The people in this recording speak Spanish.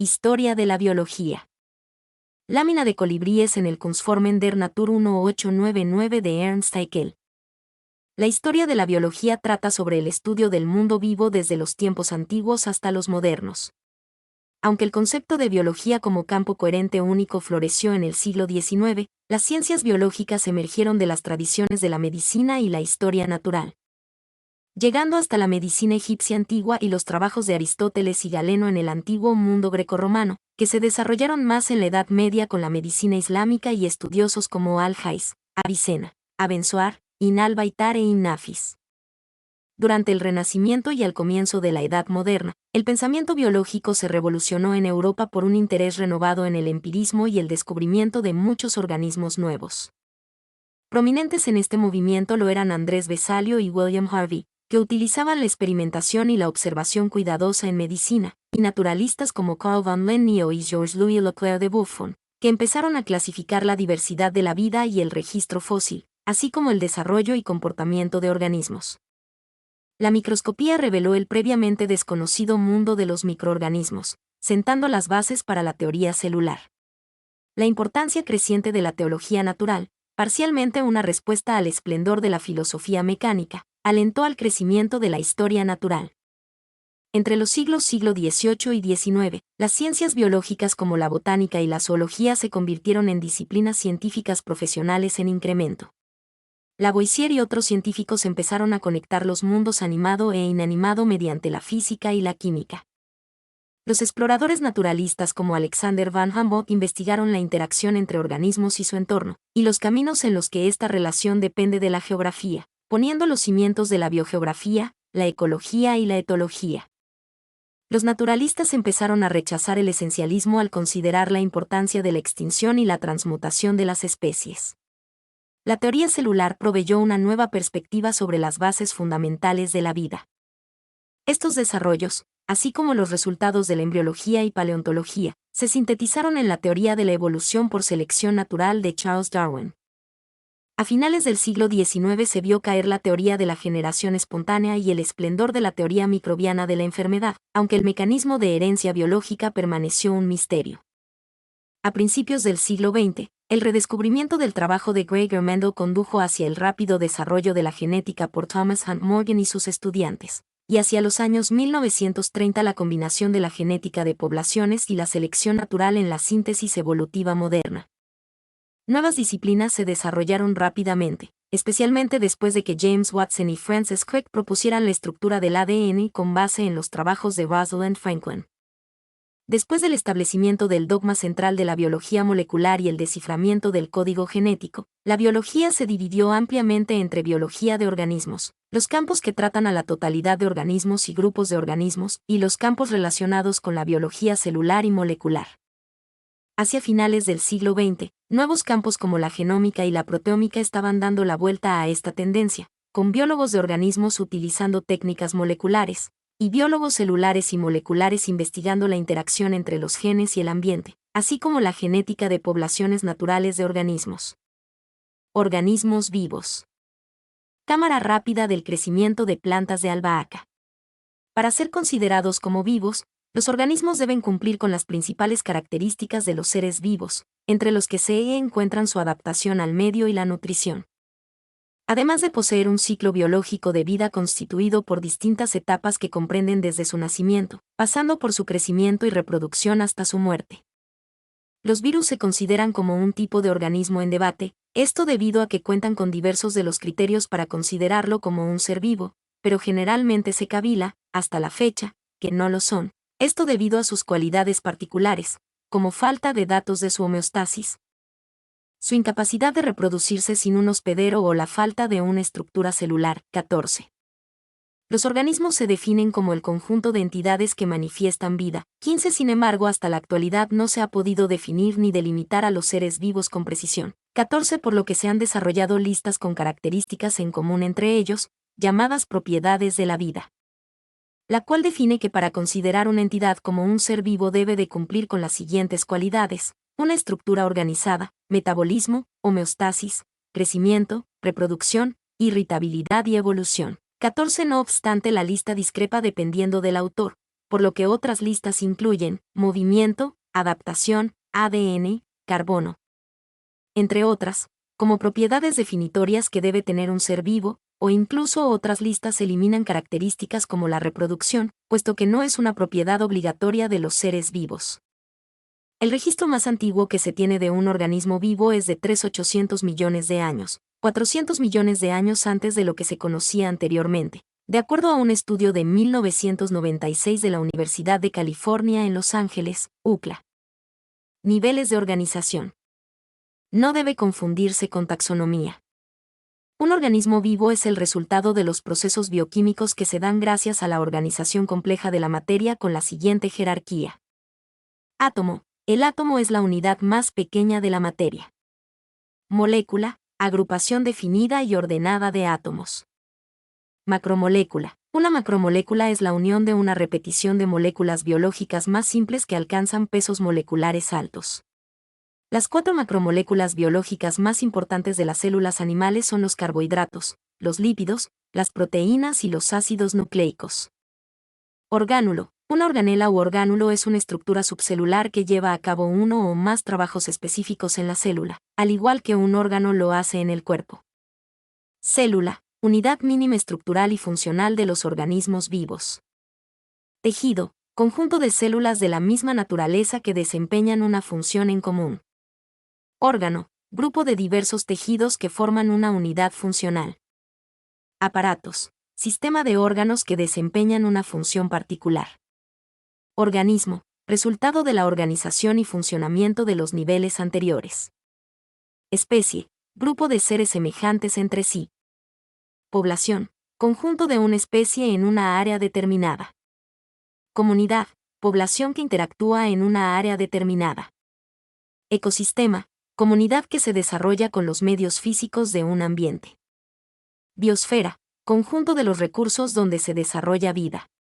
Historia de la biología. Lámina de colibríes en el Kunstformen der Natur 1899 de Ernst Haeckel. La historia de la biología trata sobre el estudio del mundo vivo desde los tiempos antiguos hasta los modernos. Aunque el concepto de biología como campo coherente único floreció en el siglo XIX, las ciencias biológicas emergieron de las tradiciones de la medicina y la historia natural, llegando hasta la medicina egipcia antigua y los trabajos de Aristóteles y Galeno en el antiguo mundo grecorromano, que se desarrollaron más en la Edad Media con la medicina islámica y estudiosos como Al-Jaiz, Avicena, Abenzoar, Ibn al-Baitar e Ibn Nafis. Durante el Renacimiento y al comienzo de la Edad Moderna, el pensamiento biológico se revolucionó en Europa por un interés renovado en el empirismo y el descubrimiento de muchos organismos nuevos. Prominentes en este movimiento lo eran Andrés Vesalio y William Harvey, que utilizaban la experimentación y la observación cuidadosa en medicina, y naturalistas como Carl von Linné y Georges-Louis Leclerc de Buffon, que empezaron a clasificar la diversidad de la vida y el registro fósil, así como el desarrollo y comportamiento de organismos. La microscopía reveló el previamente desconocido mundo de los microorganismos, sentando las bases para la teoría celular. La importancia creciente de la teología natural, parcialmente una respuesta al esplendor de la filosofía mecánica, alentó al crecimiento de la historia natural. Entre los siglos XVIII y XIX, las ciencias biológicas como la botánica y la zoología se convirtieron en disciplinas científicas profesionales en incremento. Lavoisier y otros científicos empezaron a conectar los mundos animado e inanimado mediante la física y la química. Los exploradores naturalistas como Alexander van Humboldt investigaron la interacción entre organismos y su entorno, y los caminos en los que esta relación depende de la geografía, poniendo los cimientos de la biogeografía, la ecología y la etología. Los naturalistas empezaron a rechazar el esencialismo al considerar la importancia de la extinción y la transmutación de las especies. La teoría celular proveyó una nueva perspectiva sobre las bases fundamentales de la vida. Estos desarrollos, así como los resultados de la embriología y paleontología, se sintetizaron en la teoría de la evolución por selección natural de Charles Darwin. A finales del siglo XIX se vio caer la teoría de la generación espontánea y el esplendor de la teoría microbiana de la enfermedad, aunque el mecanismo de herencia biológica permaneció un misterio. A principios del siglo XX, el redescubrimiento del trabajo de Gregor Mendel condujo hacia el rápido desarrollo de la genética por Thomas Hunt Morgan y sus estudiantes, y hacia los años 1930 la combinación de la genética de poblaciones y la selección natural en la síntesis evolutiva moderna. Nuevas disciplinas se desarrollaron rápidamente, especialmente después de que James Watson y Francis Crick propusieran la estructura del ADN con base en los trabajos de Rosalind Franklin. Después del establecimiento del dogma central de la biología molecular y el desciframiento del código genético, la biología se dividió ampliamente entre biología de organismos, los campos que tratan a la totalidad de organismos y grupos de organismos, y los campos relacionados con la biología celular y molecular. Hacia finales del siglo XX, nuevos campos como la genómica y la proteómica estaban dando la vuelta a esta tendencia, con biólogos de organismos utilizando técnicas moleculares, y biólogos celulares y moleculares investigando la interacción entre los genes y el ambiente, así como la genética de poblaciones naturales de organismos. Organismos vivos. Cámara rápida del crecimiento de plantas de albahaca. Para ser considerados como vivos, los organismos deben cumplir con las principales características de los seres vivos, entre los que se encuentran su adaptación al medio y la nutrición. Además de poseer un ciclo biológico de vida constituido por distintas etapas que comprenden desde su nacimiento, pasando por su crecimiento y reproducción hasta su muerte. Los virus se consideran como un tipo de organismo en debate, esto debido a que cuentan con diversos de los criterios para considerarlo como un ser vivo, pero generalmente se cavila, hasta la fecha, que no lo son, esto debido a sus cualidades particulares, como falta de datos de su homeostasis, su incapacidad de reproducirse sin un hospedero o la falta de una estructura celular. 14. Los organismos se definen como el conjunto de entidades que manifiestan vida. 15. Sin embargo, hasta la actualidad no se ha podido definir ni delimitar a los seres vivos con precisión. 14. Por lo que se han desarrollado listas con características en común entre ellos, llamadas propiedades de la vida, la cual define que para considerar una entidad como un ser vivo debe de cumplir con las siguientes cualidades: una estructura organizada, metabolismo, homeostasis, crecimiento, reproducción, irritabilidad y evolución. 14. No obstante, la lista discrepa dependiendo del autor, por lo que otras listas incluyen movimiento, adaptación, ADN, carbono, entre otras, como propiedades definitorias que debe tener un ser vivo, o incluso otras listas eliminan características como la reproducción, puesto que no es una propiedad obligatoria de los seres vivos. El registro más antiguo que se tiene de un organismo vivo es de 3.800 millones de años, 400 millones de años antes de lo que se conocía anteriormente, de acuerdo a un estudio de 1996 de la Universidad de California en Los Ángeles, UCLA. Niveles de organización. No debe confundirse con taxonomía. Un organismo vivo es el resultado de los procesos bioquímicos que se dan gracias a la organización compleja de la materia con la siguiente jerarquía. Átomo. El átomo es la unidad más pequeña de la materia. Molécula. Agrupación definida y ordenada de átomos. Macromolécula. Una macromolécula es la unión de una repetición de moléculas biológicas más simples que alcanzan pesos moleculares altos. Las 4 macromoléculas biológicas más importantes de las células animales son los carbohidratos, los lípidos, las proteínas y los ácidos nucleicos. Orgánulo. Una organela u orgánulo es una estructura subcelular que lleva a cabo uno o más trabajos específicos en la célula, al igual que un órgano lo hace en el cuerpo. Célula. Unidad mínima estructural y funcional de los organismos vivos. Tejido. Conjunto de células de la misma naturaleza que desempeñan una función en común. Órgano. Grupo de diversos tejidos que forman una unidad funcional. Aparatos. Sistema de órganos que desempeñan una función particular. Organismo. Resultado de la organización y funcionamiento de los niveles anteriores. Especie. Grupo de seres semejantes entre sí. Población. Conjunto de una especie en una área determinada. Comunidad. Población que interactúa en una área determinada. Ecosistema. Comunidad que se desarrolla con los medios físicos de un ambiente. Biosfera. Conjunto de los recursos donde se desarrolla vida.